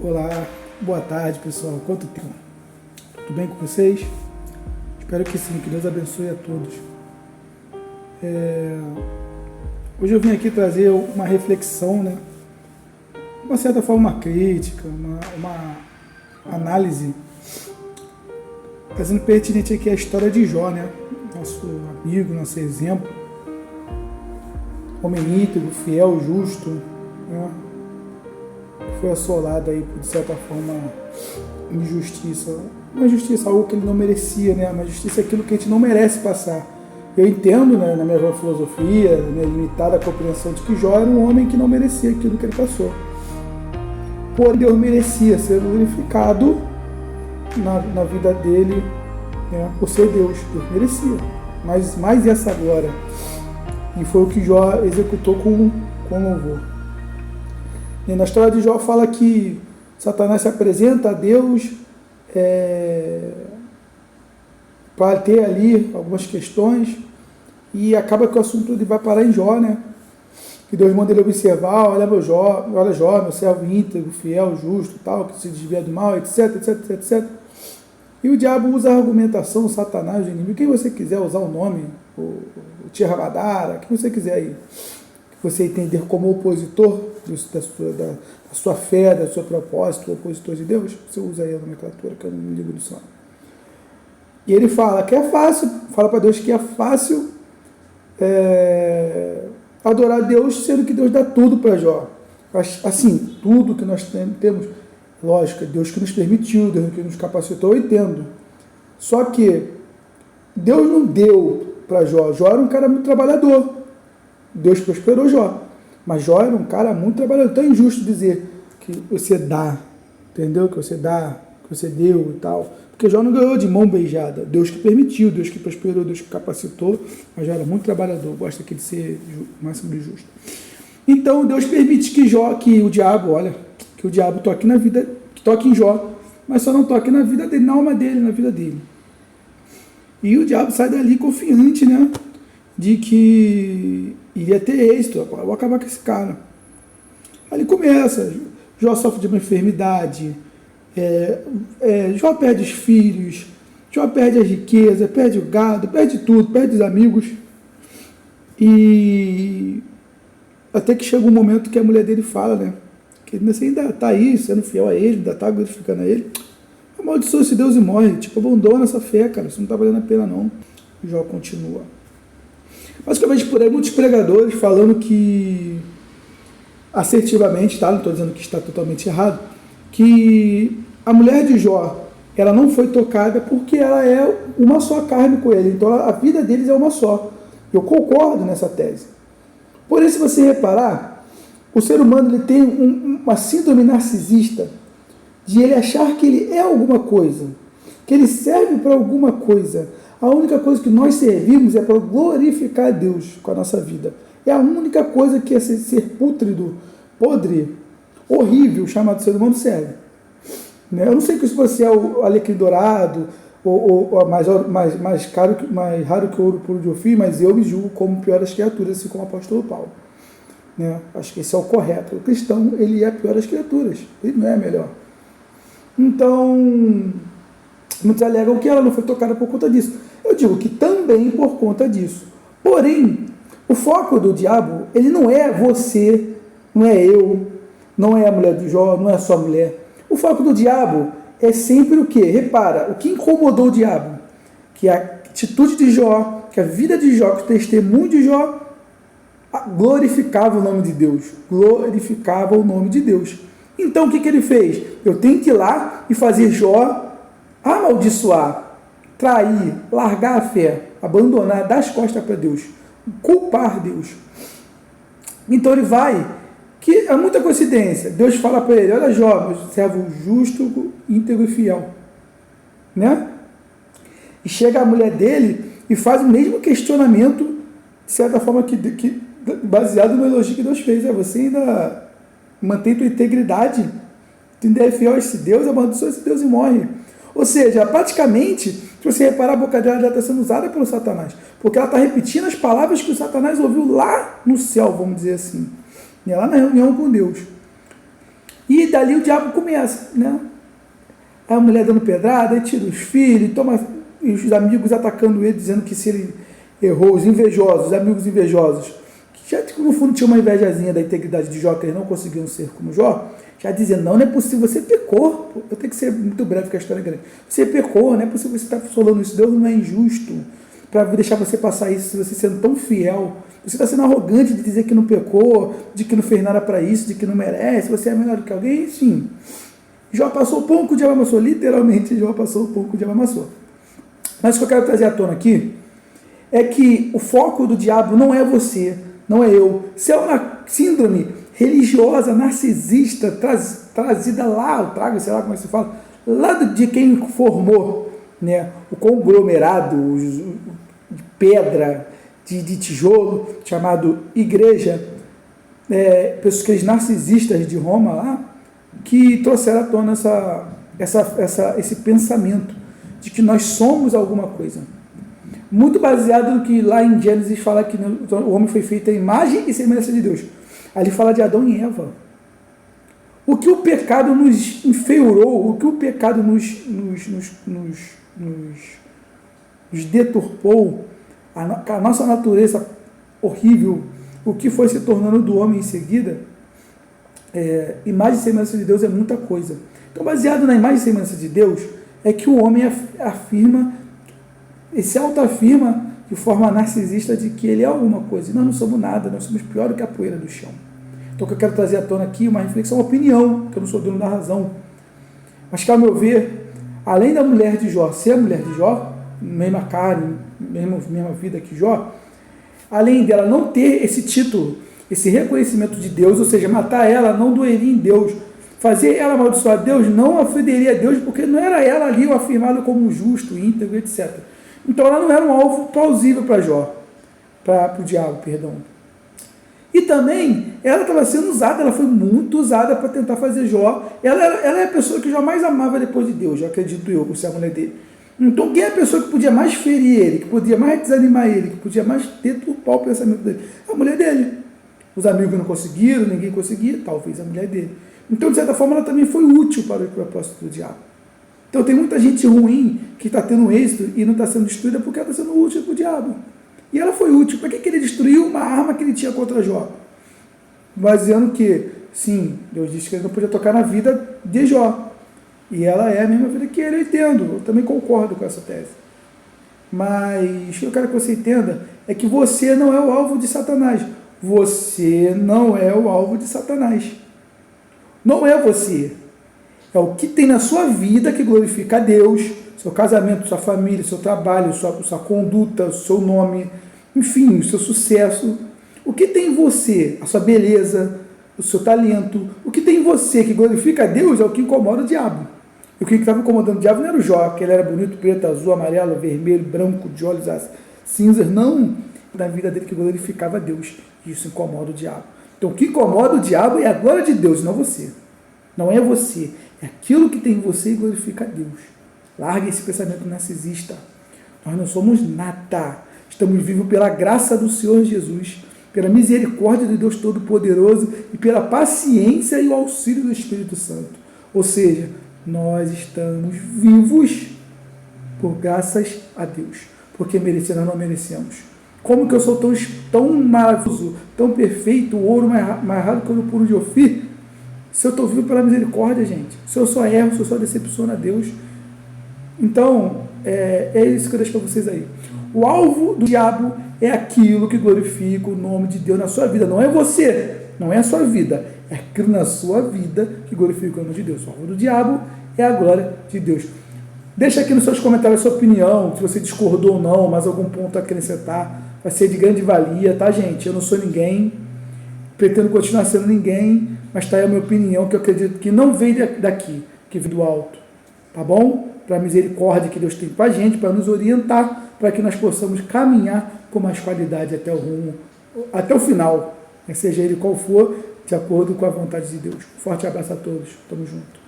Olá, boa tarde pessoal, quanto tempo? Tudo bem com vocês? Espero que sim, que Deus abençoe a todos. Hoje eu vim aqui trazer uma reflexão, né? Uma certa forma, uma crítica, uma análise, trazendo pertinente aqui a história de Jó, né? Nosso amigo, nosso exemplo, homem íntegro, fiel, justo, né? Foi assolado aí por, de certa forma, injustiça. Uma justiça, algo que ele não merecia, né? Uma justiça é aquilo que a gente não merece passar. Eu entendo, né, na minha filosofia, na minha limitada compreensão, de que Jó era um homem que não merecia aquilo que ele passou. Porém, Deus merecia ser glorificado na vida dele, né, por ser Deus. Deus merecia. Mas mais essa glória. E foi o que Jó executou com louvor. E na história de Jó fala que Satanás se apresenta a Deus para ter ali algumas questões e acaba que o assunto ele vai parar em Jó, né? Que Deus manda ele observar, olha Jó, meu servo íntegro, fiel, justo, tal, que se desvia do mal, etc, etc, etc, etc. E o diabo usa a argumentação, o Satanás, o inimigo, quem você quiser usar o nome, o Tirabadara, quem você quiser aí, que você entender como opositor da sua fé, da sua propósito, opositor de Deus, você usa aí a nomenclatura, que eu não ligo do som. E ele fala que é fácil, fala para Deus que é fácil adorar Deus, sendo que Deus dá tudo para Jó. Assim, tudo que nós temos, lógico, é Deus que nos permitiu, Deus que nos capacitou, eu entendo. Só que Deus não deu para Jó. Jó era um cara muito trabalhador. Deus prosperou Jó. Mas Jó era um cara muito trabalhador. Então é injusto dizer que você dá, entendeu? Que você dá, que você deu e tal. Porque Jó não ganhou de mão beijada. Deus que permitiu, Deus que prosperou, Deus que capacitou. Mas Jó era muito trabalhador. Gosta aqui de ser o máximo de justo. Então Deus permite que o diabo toque na vida, que toque em Jó. Mas só não toque na vida dele, na alma dele, na vida dele. E o diabo sai dali confiante, né? De que iria ter êxito, eu vou acabar com esse cara. Ali começa, Jó sofre de uma enfermidade, Jó perde os filhos, Jó perde a riqueza, perde o gado, perde tudo, perde os amigos. E até que chega um momento que a mulher dele fala, né? Que ele ainda está aí, sendo fiel a ele, ainda está glorificando a ele. Amaldiçoa esse Deus e morre. Tipo, abandona essa fé, cara, isso não está valendo a pena não. Jó continua. Basicamente, por aí, muitos pregadores falando que, assertivamente, tá? Não estou dizendo que está totalmente errado, que a mulher de Jó, ela não foi tocada porque ela é uma só carne com ele, então a vida deles é uma só. Eu concordo nessa tese. Porém, se você reparar, o ser humano ele tem uma síndrome narcisista de ele achar que ele é alguma coisa, que ele serve para alguma coisa. A única coisa que nós servimos é para glorificar a Deus com a nossa vida. É a única coisa que esse ser pútrido, podre, horrível, chamado ser humano serve. Eu não sei se você é o alecrim dourado, ou mais raro que o ouro puro de Ofir, mas eu me julgo como pior das criaturas, assim como o apóstolo Paulo. Acho que esse é o correto. O cristão, ele é pior das criaturas, ele não é melhor. Então, muitos alegam que ela não foi tocada por conta disso. Eu digo que também por conta disso. Porém, o foco do diabo, ele não é você, não é eu, não é a mulher de Jó, não é a sua mulher. O foco do diabo é sempre o quê? Repara, o que incomodou o diabo? Que a atitude de Jó, que a vida de Jó, que o testemunho de Jó glorificava o nome de Deus. Glorificava o nome de Deus. Então, o que ele fez? Eu tenho que ir lá e fazer Jó amaldiçoar, trair, largar a fé, abandonar, dar as costas para Deus, culpar Deus. Então ele vai, que é muita coincidência, Deus fala para ele, olha Jó, meu servo justo, íntegro e fiel. E chega a mulher dele e faz o mesmo questionamento, de certa forma, que baseado no elogio que Deus fez. Você ainda mantém tua integridade, tu ainda é fiel a esse Deus, amaldiçoa esse Deus e morre. Ou seja, praticamente, se você reparar, a boca dela já está sendo usada pelo Satanás, porque ela está repetindo as palavras que o Satanás ouviu lá no céu, vamos dizer assim, lá na reunião com Deus. E dali o diabo começa, né? A mulher dando pedrada, aí tira os filhos, toma os amigos atacando ele, dizendo que se ele errou, os invejosos, os amigos invejosos, que já no fundo tinha uma invejazinha da integridade de Jó, que eles não conseguiam ser como Jó, já dizendo, não é possível, você pecou. Eu tenho que ser muito breve, porque a história é grande. Você pecou, não é possível você estar falando isso, Deus não é injusto para deixar você passar isso, você sendo tão fiel. Você está sendo arrogante de dizer que não pecou, de que não fez nada para isso, de que não merece, você é melhor do que alguém, enfim. Jó passou o pão que o diabo amassou, literalmente Jó passou o pão que o diabo amassou. Mas o que eu quero trazer à tona aqui é que o foco do diabo não é você, não é eu. Se é uma síndrome religiosa, narcisista, trazida lá, eu trago, sei lá como é que se fala, lá de quem formou, né, o conglomerado de pedra, de tijolo, chamado igreja, pessoas narcisistas de Roma lá, que trouxeram à tona esse pensamento de que nós somos alguma coisa. Muito baseado no que lá em Gênesis fala que o homem foi feito à imagem e semelhança de Deus. Ali fala de Adão e Eva. O que o pecado nos enfeurou, o que o pecado nos deturpou, a nossa natureza horrível, o que foi se tornando do homem em seguida, imagem e semelhança de Deus é muita coisa. Então, baseado na imagem e semelhança de Deus, é que o homem afirma, e se autoafirma de forma narcisista de que ele é alguma coisa. E nós não somos nada, nós somos pior do que a poeira do chão. Então, o que eu quero trazer à tona aqui, uma reflexão, uma opinião, que eu não sou dono da razão, mas que, ao meu ver, além da mulher de Jó ser a mulher de Jó, mesma carne, mesma vida que Jó, além dela não ter esse título, esse reconhecimento de Deus, ou seja, matar ela não doeria em Deus, fazer ela amaldiçoar Deus não ofenderia a Deus, porque não era ela ali o afirmado como justo, íntegro, etc. Então ela não era um alvo plausível para Jó, para o diabo, perdão. E também ela estava sendo usada, ela foi muito usada para tentar fazer Jó. Ela é a pessoa que Jó mais amava depois de Deus, eu acredito eu, por ser a mulher dele. Então quem é a pessoa que podia mais ferir ele, que podia mais desanimar ele, que podia mais deturpar o pensamento dele? A mulher dele. Os amigos não conseguiram, ninguém conseguia, talvez a mulher dele. Então, de certa forma, ela também foi útil para o propósito do diabo. Então, tem muita gente ruim que está tendo êxito e não está sendo destruída porque ela está sendo útil para o diabo. E ela foi útil. Para que ele destruiu uma arma que ele tinha contra Jó? Baseando que, sim, Deus disse que ele não podia tocar na vida de Jó. E ela é a mesma vida que ele, eu entendo. Eu também concordo com essa tese. Mas o que eu quero que você entenda é que você não é o alvo de Satanás. Você não é o alvo de Satanás. Não é você. É o que tem na sua vida que glorifica a Deus, seu casamento, sua família, seu trabalho, sua conduta, o seu nome, enfim, o seu sucesso. O que tem em você, a sua beleza, o seu talento, o que tem em você que glorifica a Deus é o que incomoda o diabo. E o que estava incomodando o diabo não era o Jó, que ele era bonito, preto, azul, amarelo, vermelho, branco, de olhos cinzas, não. Na vida dele que glorificava a Deus. Isso incomoda o diabo. Então, o que incomoda o diabo é a glória de Deus, não você. Não é você. É aquilo que tem em você e glorifica a Deus. Larga esse pensamento narcisista. Nós não somos nada. Estamos vivos pela graça do Senhor Jesus, pela misericórdia de Deus Todo-Poderoso e pela paciência e o auxílio do Espírito Santo. Ou seja, nós estamos vivos por graças a Deus. Porque merecer nós não merecemos. Como que eu sou tão maravilhoso, tão perfeito, o ouro mais raro que o ouro puro de Ofir, se eu estou vivo pela misericórdia, gente? Se eu só erro, se eu só decepciono a Deus. Então, é isso que eu deixo para vocês aí. O alvo do diabo é aquilo que glorifica o nome de Deus na sua vida. Não é você, não é a sua vida. É aquilo na sua vida que glorifica o nome de Deus. O alvo do diabo é a glória de Deus. Deixa aqui nos seus comentários a sua opinião, se você discordou ou não, mais algum ponto a acrescentar. Vai ser de grande valia, tá, gente? Eu não sou ninguém, pretendo continuar sendo ninguém, mas tá aí a minha opinião, que eu acredito que não vem daqui, que vem do alto, tá bom? Para a misericórdia que Deus tem para a gente, para nos orientar, para que nós possamos caminhar com mais qualidade até o rumo, até o final, seja ele qual for, de acordo com a vontade de Deus. Forte abraço a todos, tamo junto.